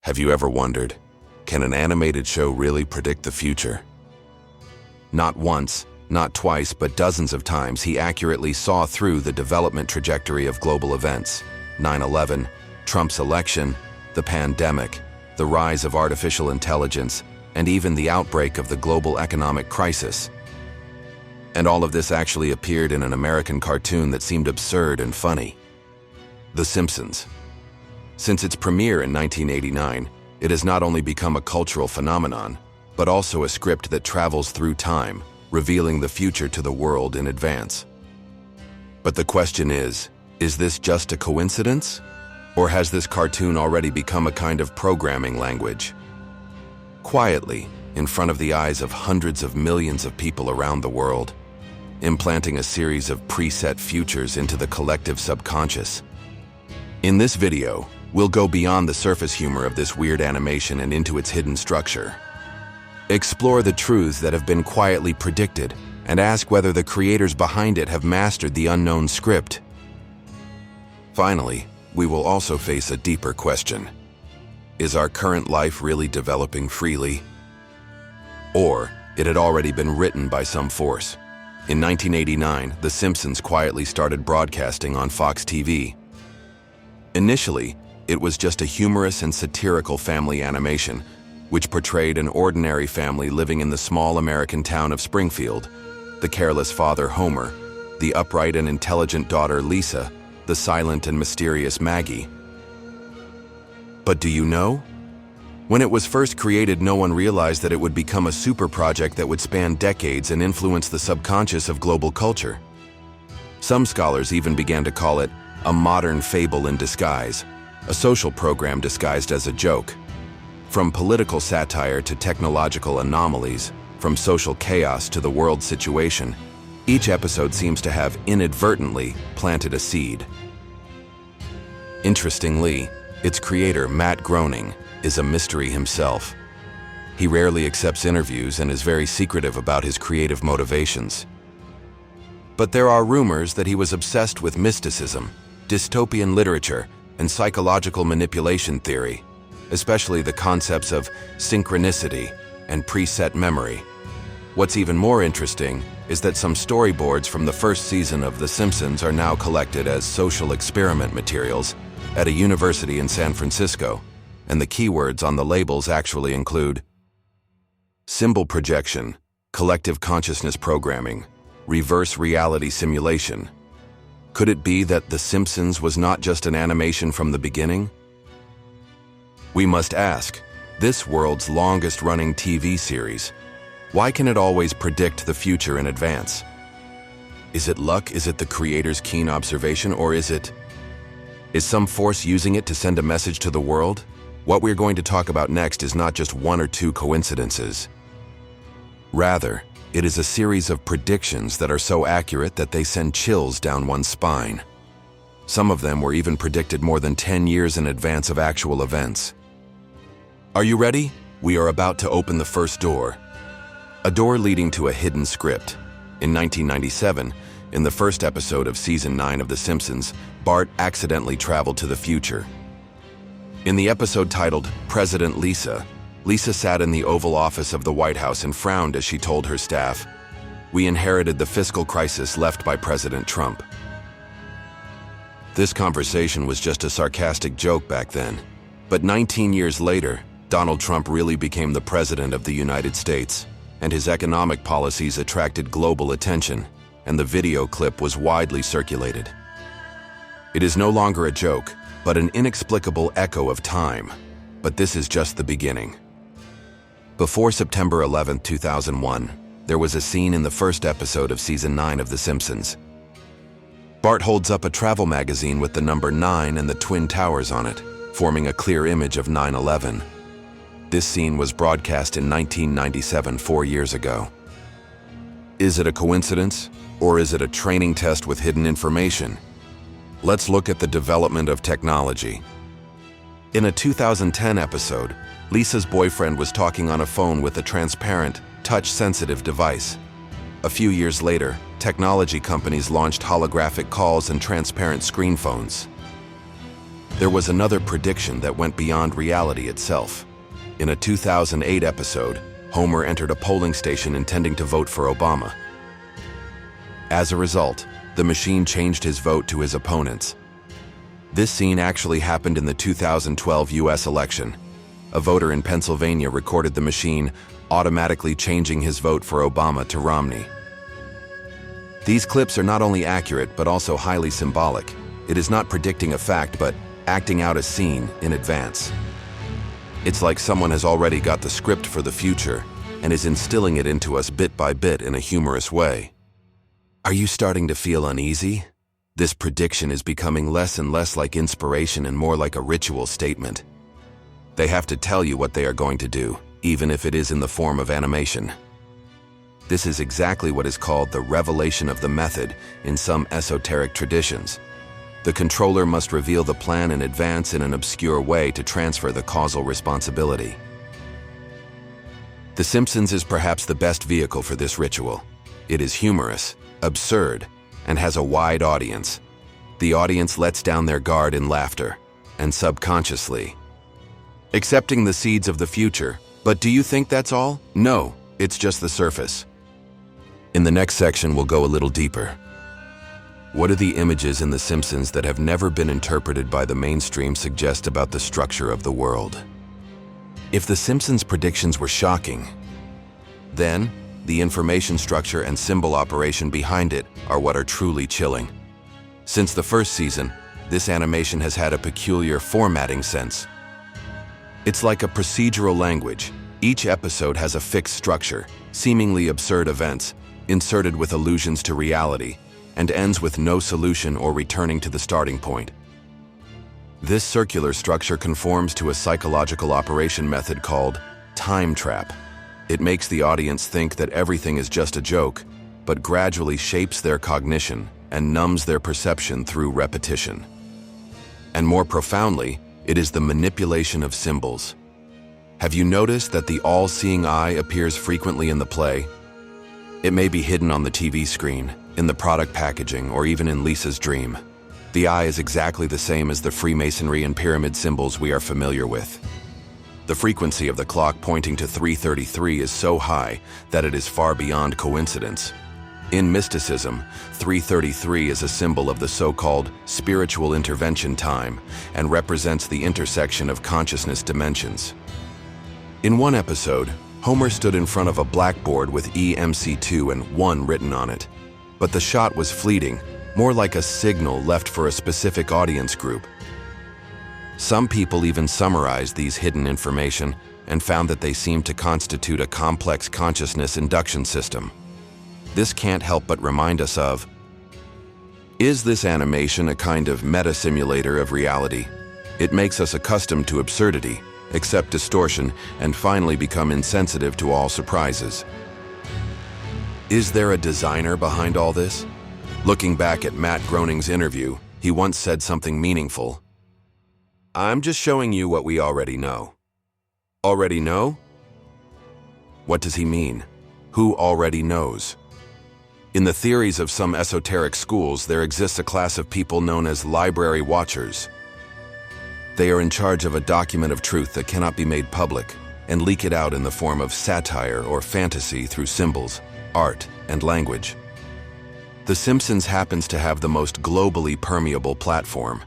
Have you ever wondered, can an animated show really predict the future? Not once, not twice, but dozens of times he accurately saw through the development trajectory of global events. 9/11, Trump's election, the pandemic, the rise of artificial intelligence, and even the outbreak of the global economic crisis. And all of this actually appeared in an American cartoon that seemed absurd and funny. The Simpsons. Since its premiere in 1989, it has not only become a cultural phenomenon, but also a script that travels through time, revealing the future to the world in advance. But the question is this just a coincidence? Or has this cartoon already become a kind of programming language? Quietly, in front of the eyes of hundreds of millions of people around the world, implanting a series of preset futures into the collective subconscious. In this video, we'll go beyond the surface humor of this weird animation and into its hidden structure. Explore the truths that have been quietly predicted and ask whether the creators behind it have mastered the unknown script. Finally, we will also face a deeper question. Is our current life really developing freely? Or it had already been written by some force? In 1989, The Simpsons quietly started broadcasting on Fox TV. Initially, it was just a humorous and satirical family animation, which portrayed an ordinary family living in the small American town of Springfield, the careless father Homer, the upright and intelligent daughter Lisa, the silent and mysterious Maggie. But do you know? When it was first created, no one realized that it would become a super project that would span decades and influence the subconscious of global culture. Some scholars even began to call it a modern fable in disguise, a social program disguised as a joke. From political satire to technological anomalies, from social chaos to the world situation, each episode seems to have inadvertently planted a seed. Interestingly, its creator, Matt Groening, is a mystery himself. He rarely accepts interviews and is very secretive about his creative motivations. But there are rumors that he was obsessed with mysticism, dystopian literature, and psychological manipulation theory, especially the concepts of synchronicity and preset memory. What's even more interesting is that some storyboards from the first season of The Simpsons are now collected as social experiment materials at a university in San Francisco, and the keywords on the labels actually include symbol projection, collective consciousness programming, reverse reality simulation. Could it be that The Simpsons was not just an animation from the beginning? We must ask, this world's longest-running TV series, why can it always predict the future in advance? Is it luck? Is it the creator's keen observation? Or is some force using it to send a message to the world? What we're going to talk about next is not just one or two coincidences. Rather, it is a series of predictions that are so accurate that they send chills down one's spine. Some of them were even predicted more than 10 years in advance of actual events. Are you ready? We are about to open the first door. A door leading to a hidden script. In 1997, in the first episode of Season 9 of The Simpsons, Bart accidentally traveled to the future. In the episode titled President Lisa, Lisa sat in the Oval Office of the White House and frowned as she told her staff, "We inherited the fiscal crisis left by President Trump." This conversation was just a sarcastic joke back then, but 19 years later, Donald Trump really became the President of the United States, and his economic policies attracted global attention, and the video clip was widely circulated. It is no longer a joke, but an inexplicable echo of time. But this is just the beginning. Before September 11, 2001, there was a scene in the first episode of Season 9 of The Simpsons. Bart holds up a travel magazine with the number 9 and the Twin Towers on it, forming a clear image of 9/11. This scene was broadcast in 1997, 4 years ago. Is it a coincidence, or is it a training test with hidden information? Let's look at the development of technology. In a 2010 episode, Lisa's boyfriend was talking on a phone with a transparent, touch-sensitive device. A few years later, technology companies launched holographic calls and transparent screen phones. There was another prediction that went beyond reality itself. In a 2008 episode, Homer entered a polling station intending to vote for Obama. As a result, the machine changed his vote to his opponent's. This scene actually happened in the 2012 US election. A voter in Pennsylvania recorded the machine automatically changing his vote for Obama to Romney. These clips are not only accurate but also highly symbolic. It is not predicting a fact but acting out a scene in advance. It's like someone has already got the script for the future and is instilling it into us bit by bit in a humorous way. Are you starting to feel uneasy? This prediction is becoming less and less like inspiration and more like a ritual statement. They have to tell you what they are going to do, even if it is in the form of animation. This is exactly what is called the revelation of the method in some esoteric traditions. The controller must reveal the plan in advance in an obscure way to transfer the causal responsibility. The Simpsons is perhaps the best vehicle for this ritual. It is humorous, absurd, and has a wide audience. The audience lets down their guard in laughter, and subconsciously accepting the seeds of the future. But do you think that's all? No, it's just the surface. In the next section, we'll go a little deeper. What do the images in The Simpsons that have never been interpreted by the mainstream suggest about the structure of the world? If The Simpsons' predictions were shocking, then the information structure and symbol operation behind it are what are truly chilling. Since the first season, this animation has had a peculiar formatting sense. It's like a procedural language. Each episode has a fixed structure, seemingly absurd events, inserted with allusions to reality, and ends with no solution or returning to the starting point. This circular structure conforms to a psychological operation method called time trap. It makes the audience think that everything is just a joke, but gradually shapes their cognition and numbs their perception through repetition. And more profoundly, it is the manipulation of symbols. Have you noticed that the all-seeing eye appears frequently in the play? It may be hidden on the TV screen, in the product packaging, or even in Lisa's dream. The eye is exactly the same as the Freemasonry and pyramid symbols we are familiar with. The frequency of the clock pointing to 3:33 is so high that it is far beyond coincidence. In mysticism, 3:33 is a symbol of the so-called spiritual intervention time and represents the intersection of consciousness dimensions. In one episode, Homer stood in front of a blackboard with EMC2 and 1 written on it. But the shot was fleeting, more like a signal left for a specific audience group. Some people even summarized these hidden information and found that they seemed to constitute a complex consciousness induction system. This can't help but remind us of, is this animation a kind of meta-simulator of reality? It makes us accustomed to absurdity, accept distortion, and finally become insensitive to all surprises. Is there a designer behind all this? Looking back at Matt Groening's interview, he once said something meaningful. I'm just showing you what we already know. Already know? What does he mean? Who already knows? In the theories of some esoteric schools, there exists a class of people known as library watchers. They are in charge of a document of truth that cannot be made public and leak it out in the form of satire or fantasy through symbols, art, and language. The Simpsons happens to have the most globally permeable platform.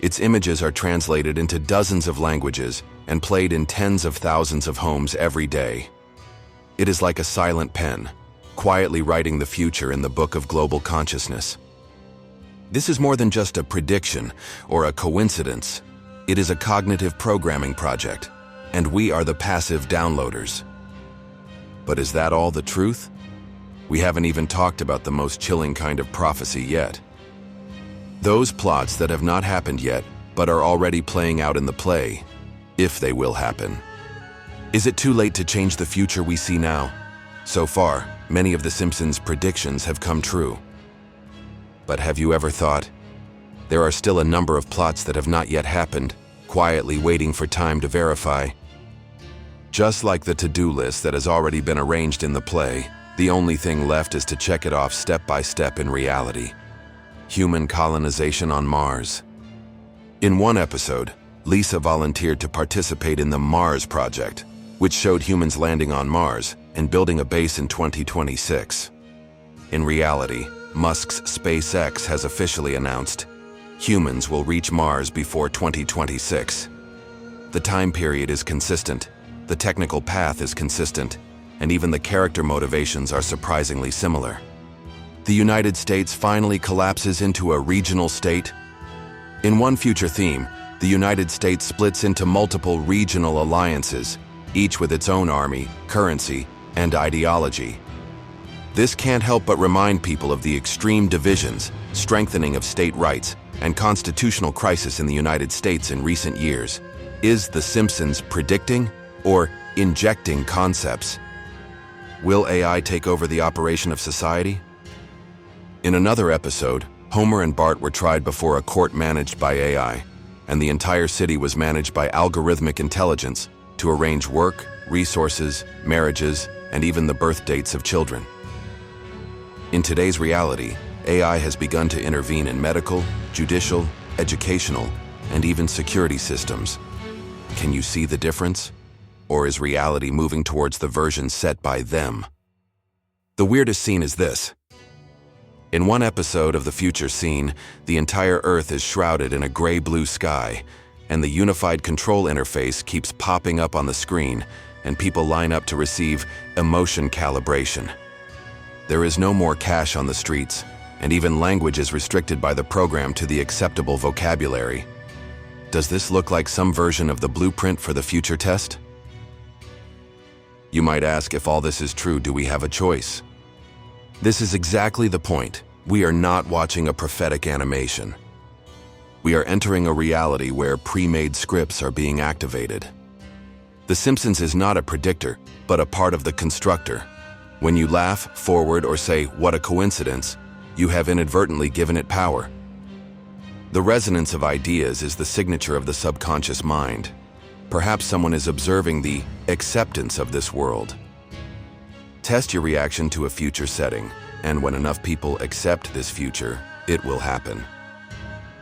Its images are translated into dozens of languages and played in tens of thousands of homes every day. It is like a silent pen, quietly writing the future in the book of global consciousness. This is more than just a prediction or a coincidence. It is a cognitive programming project, and we are the passive downloaders. But is that all the truth? We haven't even talked about the most chilling kind of prophecy yet. Those plots that have not happened yet, but are already playing out in the play, if they will happen. Is it too late to change the future we see now? So far, many of The Simpsons' predictions have come true. But have you ever thought, there are still a number of plots that have not yet happened, quietly waiting for time to verify? Just like the to-do list that has already been arranged in the play, the only thing left is to check it off step by step in reality. Human colonization on Mars. In one episode, Lisa volunteered to participate in the Mars project, which showed humans landing on Mars and building a base in 2026. In reality, Musk's SpaceX has officially announced humans will reach Mars before 2026. The time period is consistent, the technical path is consistent, and even the character motivations are surprisingly similar. The United States finally collapses into a regional state. In one future theme, the United States splits into multiple regional alliances, each with its own army, currency, and ideology. This can't help but remind people of the extreme divisions, strengthening of state rights, and constitutional crisis in the United States in recent years. Is The Simpsons predicting or injecting concepts? Will AI take over the operation of society? In another episode, Homer and Bart were tried before a court managed by AI, and the entire city was managed by algorithmic intelligence to arrange work, resources, marriages, and even the birth dates of children. In today's reality, AI has begun to intervene in medical, judicial, educational, and even security systems. Can you see the difference? Or is reality moving towards the version set by them? The weirdest scene is this. In one episode of the future scene, the entire Earth is shrouded in a gray-blue sky, and the unified control interface keeps popping up on the screen, and people line up to receive emotion calibration. There is no more cash on the streets, and even language is restricted by the program to the acceptable vocabulary. Does this look like some version of the blueprint for the future test? You might ask, if all this is true, do we have a choice? This is exactly the point. We are not watching a prophetic animation. We are entering a reality where pre-made scripts are being activated. The Simpsons is not a predictor, but a part of the constructor. When you laugh, forward, or say, "What a coincidence," you have inadvertently given it power. The resonance of ideas is the signature of the subconscious mind. Perhaps someone is observing the acceptance of this world. Test your reaction to a future setting, and when enough people accept this future, it will happen.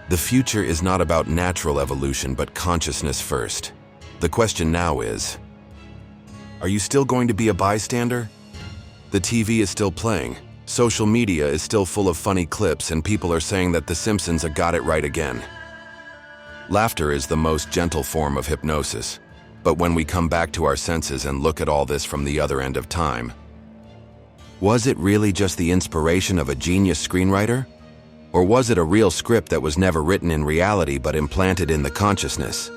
The future is not about natural evolution, but consciousness first. The question now is, are you still going to be a bystander? The TV is still playing, social media is still full of funny clips, and people are saying that The Simpsons got it right again. Laughter is the most gentle form of hypnosis, but when we come back to our senses and look at all this from the other end of time, was it really just the inspiration of a genius screenwriter? Or was it a real script that was never written in reality but implanted in the consciousness?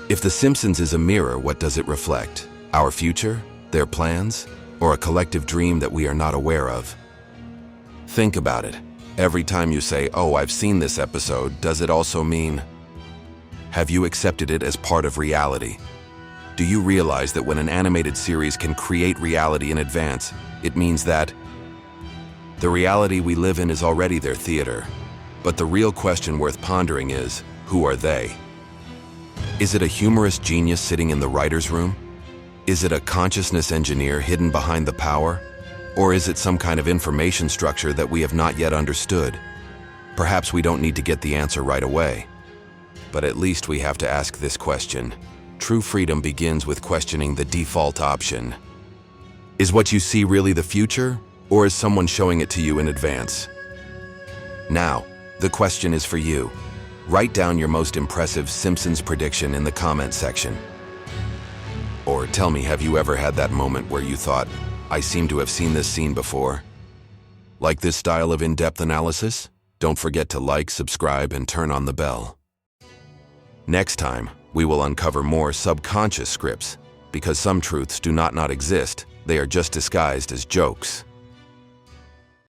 If The Simpsons is a mirror, what does it reflect? Our future? Their plans? Or a collective dream that we are not aware of? Think about it. Every time you say, "Oh, I've seen this episode," does it also mean, have you accepted it as part of reality? Do you realize that when an animated series can create reality in advance, it means that the reality we live in is already their theater? But the real question worth pondering is, who are they? Is it a humorous genius sitting in the writer's room? Is it a consciousness engineer hidden behind the power? Or is it some kind of information structure that we have not yet understood? Perhaps we don't need to get the answer right away. But at least we have to ask this question. True freedom begins with questioning the default option. Is what you see really the future, or is someone showing it to you in advance? Now, the question is for you. Write down your most impressive Simpsons prediction in the comment section. Or tell me, have you ever had that moment where you thought, "I seem to have seen this scene before"? Like this style of in-depth analysis? Don't forget to like, subscribe, and turn on the bell. Next time, we will uncover more subconscious scripts, because some truths do not exist, they are just disguised as jokes.